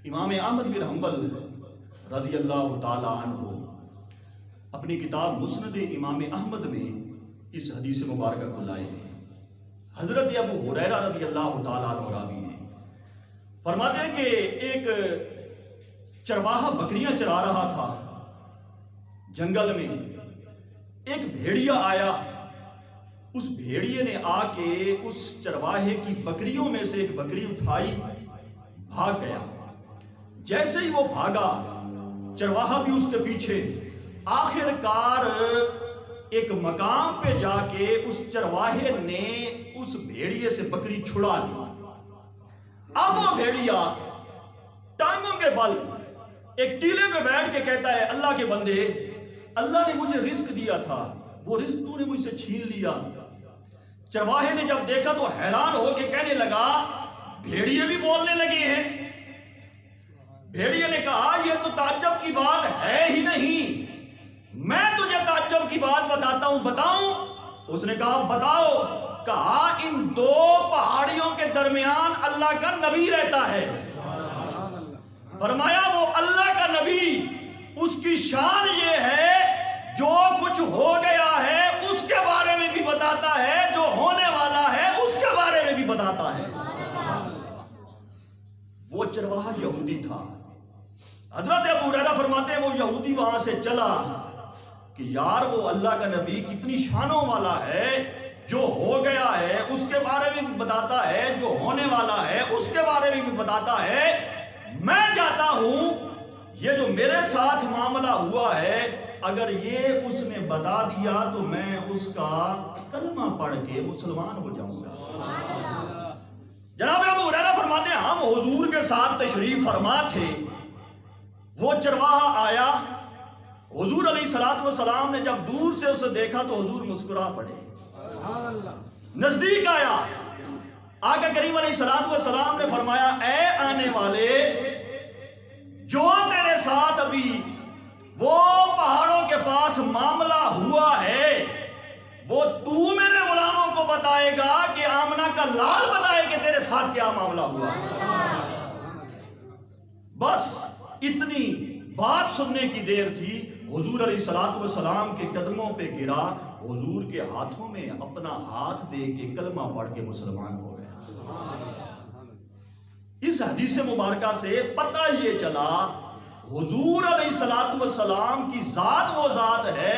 امام احمد بن حنبل رضی اللہ تعالی عنہ اپنی کتاب مسند امام احمد میں اس حدیث مبارکہ کو لائے ہیں۔ حضرت ابو ہریرہ رضی اللہ تعالی عنہ راوی ہیں، فرماتے ہیں کہ ایک چرواہا بکریاں چرا رہا تھا جنگل میں، ایک بھیڑیا آیا، اس بھیڑیے نے آ کے اس چرواہے کی بکریوں میں سے ایک بکری اٹھائی، بھاگ گیا۔ جیسے ہی وہ بھاگا چرواہا بھی اس کے پیچھے، آخر کار ایک مقام پہ جا کے اس چرواہے نے اس بھیڑیے سے بکری چھڑا لی۔ اب وہ بھیڑیا ٹانگوں کے بل ایک ٹیلے پہ بیٹھ کے کہتا ہے، اللہ کے بندے، اللہ نے مجھے رزق دیا تھا، وہ رزق تو نے مجھ سے چھین لیا۔ چرواہے نے جب دیکھا تو حیران ہو کے کہنے لگا، بھیڑیے بھی بولنے لگے ہیں۔ بھیڑیے نے کہا، یہ تو تعجب کی بات ہے ہی نہیں، میں تجھے تعجب کی بات بتاتا ہوں، بتاؤں؟ اس نے کہا بتاؤ۔ کہا، ان دو پہاڑیوں کے درمیان اللہ کا نبی رہتا ہے۔ فرمایا وہ اللہ کا نبی، اس کی شان یہ ہے جو کچھ ہو گیا ہے اس کے بارے میں بھی بتاتا ہے، جو ہونے والا ہے اس کے بارے میں بھی بتاتا ہے۔ وہ چرواہا یہودی تھا۔ حضرت ابو ہریرہ فرماتے ہیں وہ یہودی وہاں سے چلا کہ یار وہ اللہ کا نبی کتنی شانوں والا ہے، جو ہو گیا ہے اس کے بارے میں بھی بتاتا ہے، جو ہونے والا ہے اس کے بارے میں بھی بتاتا ہے۔ میں چاہتا ہوں یہ جو میرے ساتھ معاملہ ہوا ہے، اگر یہ اس نے بتا دیا تو میں اس کا کلمہ پڑھ کے مسلمان ہو جاؤں گا۔ جناب ابو ہریرہ فرماتے ہیں ہم حضور کے ساتھ تشریف فرما تھے، وہ چرواہا آیا، حضور علیہ السلام نے جب دور سے اسے دیکھا تو حضور مسکرا پڑے۔ نزدیک آیا، آقا کریم علیہ السلام نے فرمایا، اے آنے والے، جو تیرے ساتھ ابھی وہ پہاڑوں کے پاس معاملہ ہوا ہے، وہ تو میرے غلاموں کو بتائے گا کہ آمنہ کا لال بتائے کہ تیرے ساتھ کیا معاملہ ہوا۔ بس اتنی بات سننے کی دیر تھی، حضور علیہ السلام کے قدموں پہ گرا، حضور کے ہاتھوں میں اپنا ہاتھ دے کے کلمہ پڑھ کے مسلمان ہو گیا۔ اس حدیث مبارکہ سے پتہ یہ چلا حضور علیہ السلام کی ذات وہ ذات ہے